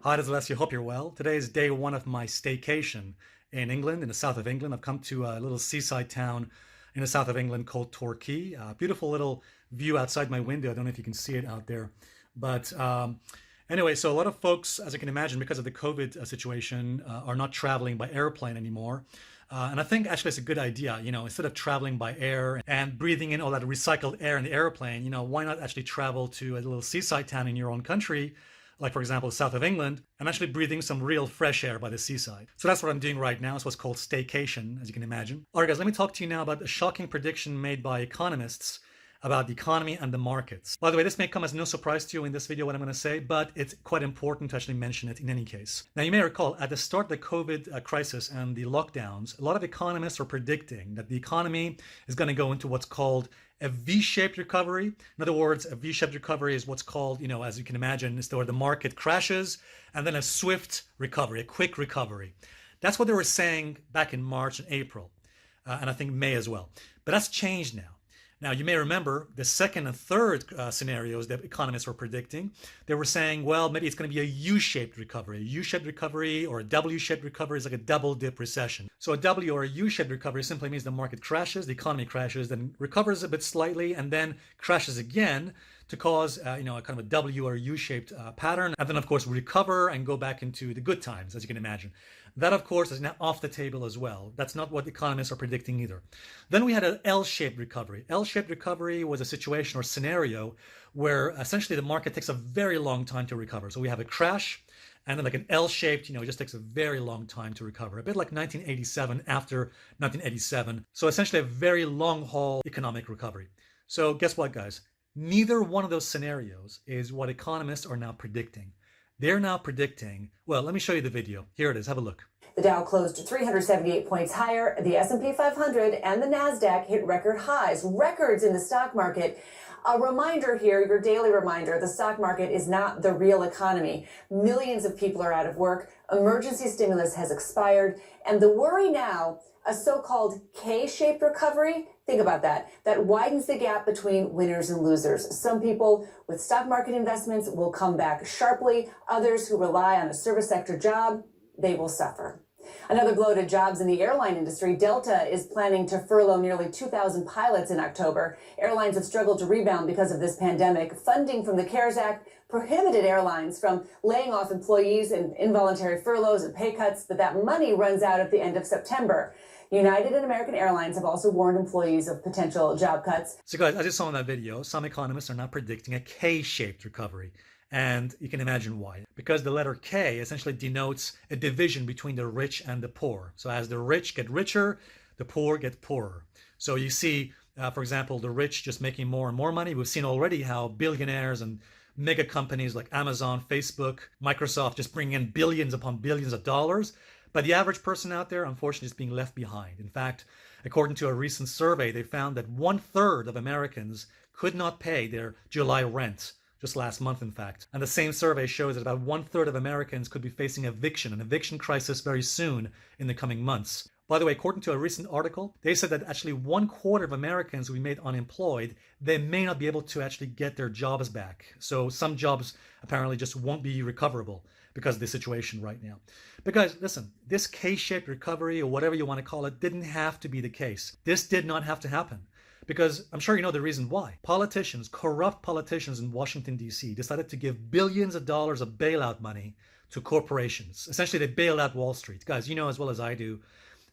Hi, this is Alessio. Hope you're well. Today is day one of my staycation in England, in the south of England. I've come to a little seaside town in the south of England called Torquay. Beautiful little view outside my window. I don't know if you can see it out there. But anyway, so a lot of folks, as you can imagine, because of the COVID situation, are not traveling by airplane anymore. And I think actually it's a good idea, instead of traveling by air and breathing in all that recycled air in the airplane, why not actually travel to a little seaside town in your own country, like for example, the south of England, and actually breathing some real fresh air by the seaside. So that's what I'm doing right now. It's what's called staycation, as you can imagine. All right, guys, let me talk to you now about a shocking prediction made by economists about the economy and the markets. By the way, this may come as no surprise to you in this video, what I'm going to say, but it's quite important to actually mention it in any case. Now, you may recall at the start of the COVID crisis and the lockdowns, a lot of economists are predicting that the economy is going to go into what's called a V-shaped recovery. In other words, a V-shaped recovery is what's called, as you can imagine, is where the market crashes and then a swift recovery, a quick recovery. That's what they were saying back in March and April, and I think May as well. But that's changed now. Now, you may remember the second and third scenarios that economists were predicting. They were saying, well, maybe it's going to be a U-shaped recovery. A U-shaped recovery or a W-shaped recovery is like a double dip recession. So a W or a U-shaped recovery simply means the market crashes, the economy crashes, then recovers a bit slightly, and then crashes again to cause a kind of a W or U-shaped pattern. And then, of course, recover and go back into the good times, as you can imagine. That, of course, is now off the table as well. That's not what economists are predicting either. Then we had an L-shaped recovery. L-shaped recovery was a situation or scenario where essentially the market takes a very long time to recover. So we have a crash, and then like an L-shaped, it just takes a very long time to recover. A bit like 1987 after 1987. So essentially a very long haul economic recovery. So guess what, guys? Neither one of those scenarios is what economists are now predicting. They're now predicting, well, let me show you the video. Here it is. Have a look. The Dow closed 378 points higher. The S&P 500 and the Nasdaq hit record highs, records in the stock market. A reminder here, your daily reminder, the stock market is not the real economy. Millions of people are out of work. Emergency stimulus has expired. And the worry now, a so-called K-shaped recovery, think about that widens the gap between winners and losers. Some people with stock market investments will come back sharply. Others who rely on a service sector job, they will suffer. Another blow to jobs in the airline industry. Delta is planning to furlough nearly 2,000 pilots in October. Airlines have struggled to rebound because of this pandemic. Funding from the CARES Act prohibited airlines from laying off employees and involuntary furloughs and pay cuts, but that money runs out at the end of September. United and American Airlines have also warned employees of potential job cuts. So guys, as you saw in that video, some economists are now predicting a K-shaped recovery. And you can imagine why. Because the letter K essentially denotes a division between the rich and the poor. So as the rich get richer, the poor get poorer. So you see, for example, the rich just making more and more money. We've seen already how billionaires and mega companies like Amazon, Facebook, Microsoft just bring in billions upon billions of dollars. But the average person out there, unfortunately, is being left behind. In fact, according to a recent survey, they found that 1/3 of Americans could not pay their July rent. Just last month, in fact. And the same survey shows that about 1/3 of Americans could be facing an eviction crisis very soon in the coming months. By the way, according to a recent article, they said that actually 1/4 of Americans will be made unemployed. They may not be able to actually get their jobs back. So some jobs apparently just won't be recoverable because of the situation right now. But guys, listen, this K-shaped recovery or whatever you want to call it didn't have to be the case. This did not have to happen. Because I'm sure you know the reason why. Politicians, corrupt politicians in Washington, D.C. decided to give billions of dollars of bailout money to corporations. Essentially, they bailed out Wall Street. Guys, you know as well as I do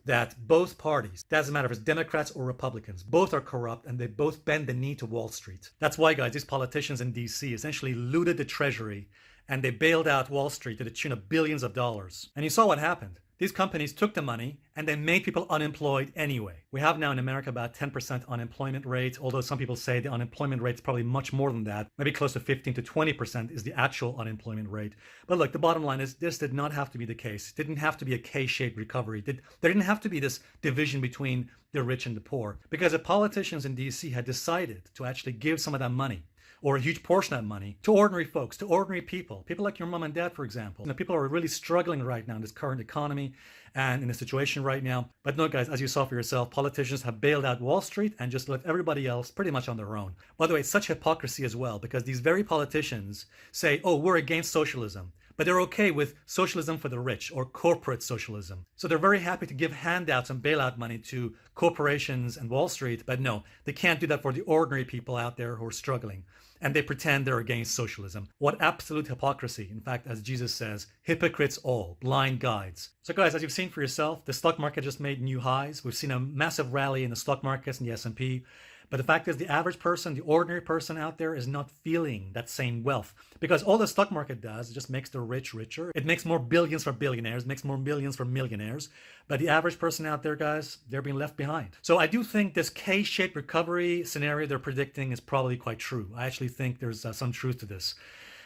that both parties, doesn't matter if it's Democrats or Republicans, both are corrupt and they both bend the knee to Wall Street. That's why, guys, these politicians in D.C. essentially looted the Treasury and they bailed out Wall Street to the tune of billions of dollars. And you saw what happened. These companies took the money and they made people unemployed anyway. We have now in America about 10% unemployment rate, although some people say the unemployment rate is probably much more than that. Maybe close to 15 to 20% is the actual unemployment rate. But look, the bottom line is this did not have to be the case. It didn't have to be a K-shaped recovery. There didn't have to be this division between the rich and the poor. Because the politicians in DC had decided to actually give some of that money, or a huge portion of that money, to ordinary folks, to ordinary people like your mom and dad, for example. People are really struggling right now in this current economy and in the situation right now. But no, guys, as you saw for yourself, politicians have bailed out Wall Street and just left everybody else pretty much on their own. By the way, it's such hypocrisy as well, because these very politicians say, oh, we're against socialism. but they're okay with socialism for the rich or corporate socialism. So they're very happy to give handouts and bailout money to corporations and Wall Street, but no, they can't do that for the ordinary people out there who are struggling. And they pretend they're against socialism. What absolute hypocrisy. In fact, as Jesus says, hypocrites all, blind guides. So guys, as you've seen for yourself, the stock market just made new highs. We've seen a massive rally in the stock markets and the S&P. But the fact is the average person, the ordinary person out there is not feeling that same wealth. Because all the stock market does is just makes the rich richer. It makes more billions for billionaires, makes more millions for millionaires. But the average person out there, guys, they're being left behind. So I do think this K-shaped recovery scenario they're predicting is probably quite true. I actually think there's some truth to this.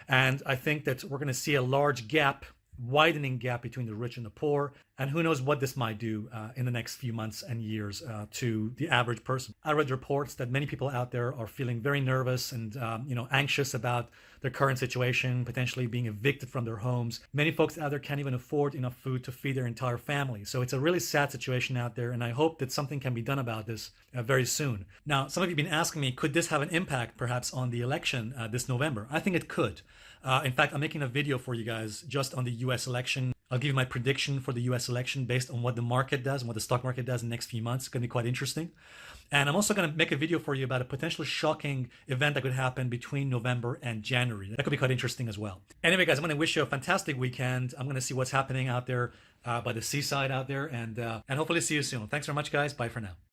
And I think that we're going to see a large gap, widening gap between the rich and the poor, and who knows what this might do in the next few months and years to the average person. I read reports that many people out there are feeling very nervous and anxious about their current situation, potentially being evicted from their homes. Many folks out there can't even afford enough food to feed their entire family. So it's a really sad situation out there, and I hope that something can be done about this very soon. Now, some of you have been asking me, could this have an impact perhaps on the election this November? I think it could. In fact, I'm making a video for you guys just on the US election. I'll give you my prediction for the US election based on what the market does and what the stock market does in the next few months. It's going to be quite interesting. And I'm also going to make a video for you about a potential shocking event that could happen between November and January. That could be quite interesting as well. Anyway, guys, I'm going to wish you a fantastic weekend. I'm going to see what's happening out there by the seaside out there, and hopefully see you soon. Thanks very much, guys. Bye for now.